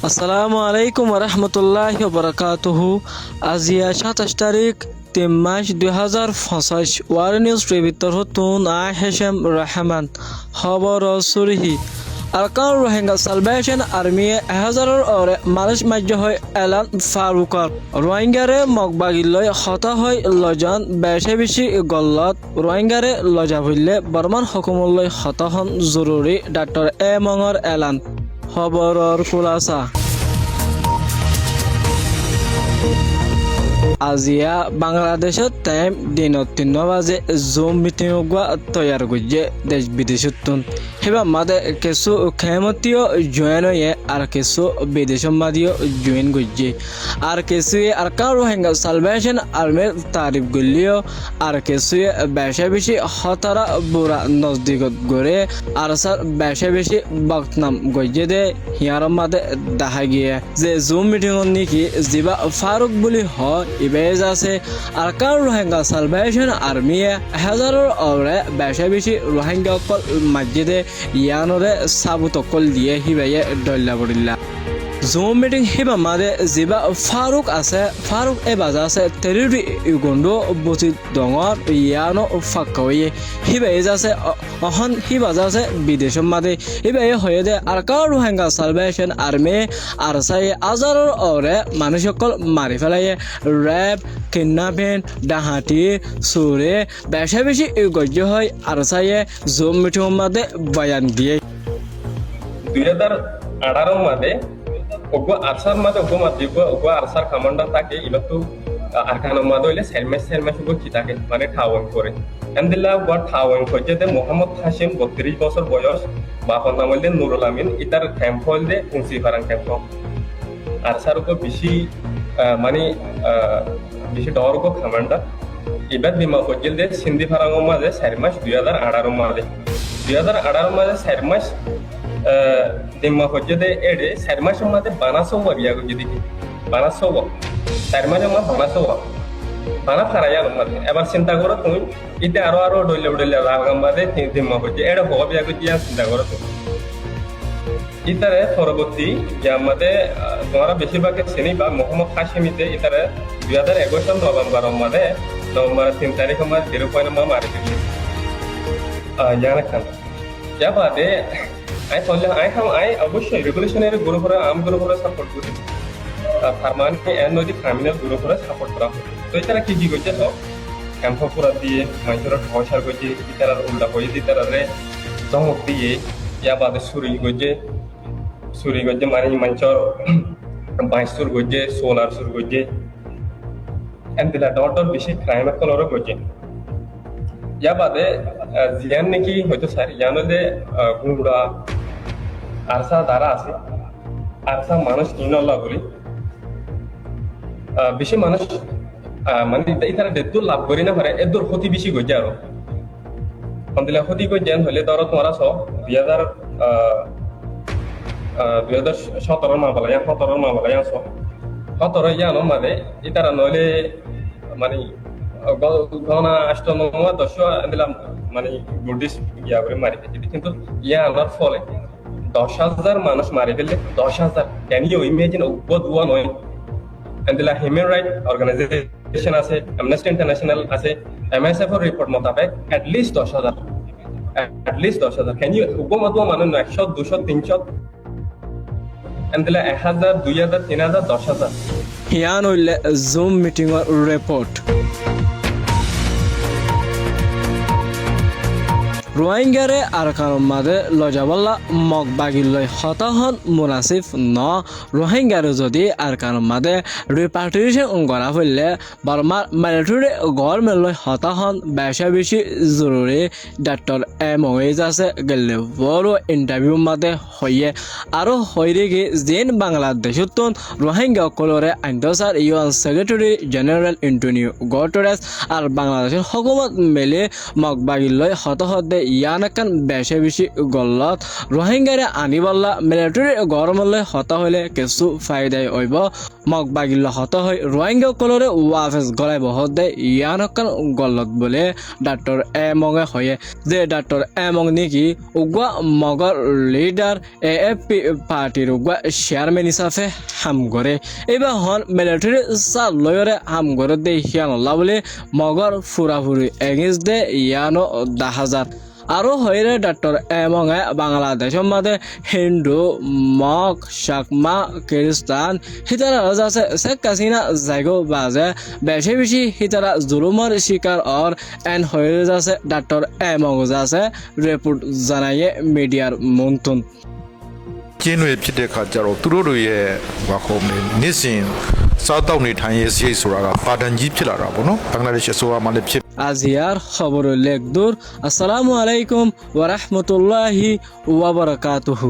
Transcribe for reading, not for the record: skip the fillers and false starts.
আসসালামু আলাইকুম রহমতুল্লাহ বরকাতুহু। আজিয়া 27 তারিখ 3 মাস 2025 ওয়ার নিউজ টিভিতর হতুন হেশেম রহমান খবর সুরহি আরকান রোহিঙ্গা সালভেশন আর্মি 1000-এর ওরে মানুষ মাজ্য হয় এলান ফারুকর রোহিঙ্গারে মগবাগিলয় হতা হয় লজান বেশি গল্লত রোহিঙ্গারে লজা হইলে বর্মান হুকুমলৈ হতা হন জরুরি ডাক্তার এ মঙর এলান খবরর খুলাসা। আজিয়া বাংলাদেশত টাইম দিনত 3 বাজে জুম মিটিং তৈয়ার করছে দেশ বিদেশত হেবা মাদে কিছু ক্ষমতীয় জয়েন হয়ে আর কিছু বিদেশ মাদিও জয়েন করছে আর কিছু আর কার রোহিঙ্গা সালভেশন আর্মির তারিফ করলেও আর কিছু বেশি হতারা বুড়া নজদিকত গড়ে আর স্যার বেশি বক্তনাম গজে দে হিয়ার মাদে দেখা গিয়ে যে জুম মিটিং নাকি জিবা ফারুক বলি হয় ইবেজ আছে আর কার রোহিঙ্গা সালভেশন আর্মি 1000-এর ওরে বেশি রোহিঙ্গা অকল মসজিদে ইয়ানরে সাবুত অকল দিয়ে হিবাইয়ে ডল্লা বড়িল্লা জুম মিটিং হিবা মাদে জিবা ফারুক আছে ফারুক এ বাজা আছে টেরিটরি ইগন্ডো বসি ডঙর ইয়ানো ফাক্কাওয়ে হিবাই আছে অহন হি বাজা আছে বিদেশ মাদে হিবাই হয়ে দে আর কার রোহিঙ্গা সালভেশন আর্মি আর সাই আজারর ওরে মানুষ সকল মারি ফেলাইয়ে র্যাব কিডন্যাপিং ডাহাতি সুরে বেশি গজ্য হয় আর সাই জুম মিটিং মাদে বয়ান দিয়ে 2018 মাদে ওগো আরসার মাদে ওগো মাদিগো ওগো আরসার কমান্ডার থাকে ইলতু আরকান মাদে হইলে সেরমেশ ওগো কি থাকে মানে ঠাওয়ন করে আলহামদুলিল্লাহ ওগো ঠাওয়ন করে যে মোহাম্মদ হাশিম 32 বছর বয়স বাপর নাম হইলে নুরুল আমিন ইতার ক্যাম্প হইলে উনসি ফারাং ক্যাম্প আরসার ওগো বেশি ডর ওগো কমান্ডার এবার বিমা হইল দে সিন্ধি ফারাং মাঝে সেরমেশ 2018 মাদে 2018 মাঝে সেরমেশ দিম্মা হচ্ছে দে এডে সারমাসের মধ্যে বানাসো ওয়ারিয়া যদি বানাসো সারমাসের মধ্যে বানাসো বানা ফারাইয়া মধ্যে এবার চিন্তা করো তুমি ইতে আরো ডইলে রাগাম বাদে দিম্মা হচ্ছে এডে হবিয়া গিয়া চিন্তা করো তুমি ইতারে পরবর্তী যে আমাদের তোমরা বেশিরভাগ চিনি বা মোহাম্মদ হাশিমিতে ইতারে 2021 সাল নভেম্বর 3 তারিখ মধ্যে 0.9 মারি দিলি জানা খান যা বাদে I অবশ্যই রেগুলেশনের গ্রুপরে আম গ্রুপরে সাপোর্ট করি ফার্মানকে নদী ক্রিমিনাল গ্রুপরে সাপোর্ট করা হয় তো এটারা কি করছে তো ক্যাম্প পুরা দিয়ে মানুষের ঠসার করছে ইতারা উল্টা হয়ে ইতারারে ধমক দিয়ে ইয়া বাদে সুরি গজে মানে মানুষের বাইসুর গজে সোলার সুর গজে এমদিলা ডর বেশি ক্রাইম কলরও গজে ইয়া বাদে জিয়ান নাকি হয়তো স্যার ইয়ানো যে গুঁড়া আরসা দ্বারা আছে আরসা মানুষ কিনল্লা বলি বেশি মানুষ মানে ইতারা দেদুর লাভ করি না পারে এদুর ক্ষতি বেশি গজে আরো আলহামদুলিল্লাহ ক্ষতি গজেন হলে ধরো তোমরা সব 2017 মা বলা ইয়ান সব 17 ইয়ানো মানে ইতারা নইলে মানে গনা অষ্টম দশ দিলাম মানে বুদ্ধিস ইয়া করে মারি ফেলছি কিন্তু ইয়া আনার ফলে 10,000 মানুষ মারি ফেললে 10,000 ক্যান ইউ ইমেজিন উপদ ওয়ান নয় দিলাম হিউম্যান রাইট অর্গানাইজেশন আছে অ্যামনেস্টি ইন্টারন্যাশনাল আছে MSF এর রিপোর্ট মোতাবেক অ্যাটলিস্ট 10,000 ক্যান ইউ উপমত মানুষ 100 200 300 দিলাম 1000 2000 3000 10,000 হিয়ান হইলে জুম মিটিং রিপোর্ট রোহিঙ্গারে আরকান মাদে লজাবাল্লা মগবাগিলয় হতাহন মুনাসিফ ন রোহিঙ্গারে যদি আরকান মাদে রিপার্টিশন করা হইলে বর্মার মিলিটারি গভর্নমেন্ট হতাহন বেশি জরুরি ডাক্তার MOH আছে গেলে বড় ইন্টারভিউ মাদে হইয়ে আরো হইরে গে যেন বাংলাদেশত রোহিঙ্গা কলরে আইনসার UN secretary general Antonio Guterres আর বাংলাদেশের হুকুমত মিলে মগবাগিলয় হতাহত ইয়ানাকান বেশি বেশি গল্লত রোহিঙ্গারে আনিবাল্লা মিলিটারি গরমলে হতা হইলে কিছু ফায়দায় হইব মগ বাগিল্লা হতা হয় রোহিঙ্গা কলরে ওয়াফেস গলায় বহদে ইয়ানাকান গল্লত বলে ডাক্তার এমঙে হয়ে যে ডাক্তার এমং নাকি উগা মগর লিডার এএফপি পার্টির উগা চেয়ারম্যান হিসাবে হাম করে এবার হন মিলিটারি সাল লয়রে হাম করে দে হিয়ানল্লা বলে মগর ফুরাফুরি এগেন্স দে ইয়ানো 10,000 আরো হইরে ডাক্তার এমং বাংলাদেশের মধ্যে হিন্দু মগ শাকমা খ্রিস্টান হিতারা আছে শেখ হাসিনা জায়গো বাজে বেশি বেশি হিতারা জুলুমের শিকার আর এন হয়ে যাচ্ছে ডাক্তার এমং আছে রিপোর্ট জানাইয়ে মিডিয়ার মন্থন ကျင်းတွေဖြစ်တဲ့ခါကျတော့သူတို့တွေရဲ့ဘာခေါ်မလဲနေ့စဉ်စားတောက်နေထိုင်ရေးစရိတ်ဆိုတာကပါဒန်ကြီးဖြစ်လာတာပေါ့နော်ဘင်္ဂလားဒေ့ရှ်အစိုးရမှလည်းဖြစ် আজিয়ার খবর লেখদুর আসসালামু আলাইকুম ওয়া রাহমাতুল্লাহি ওয়া বারাকাতুহু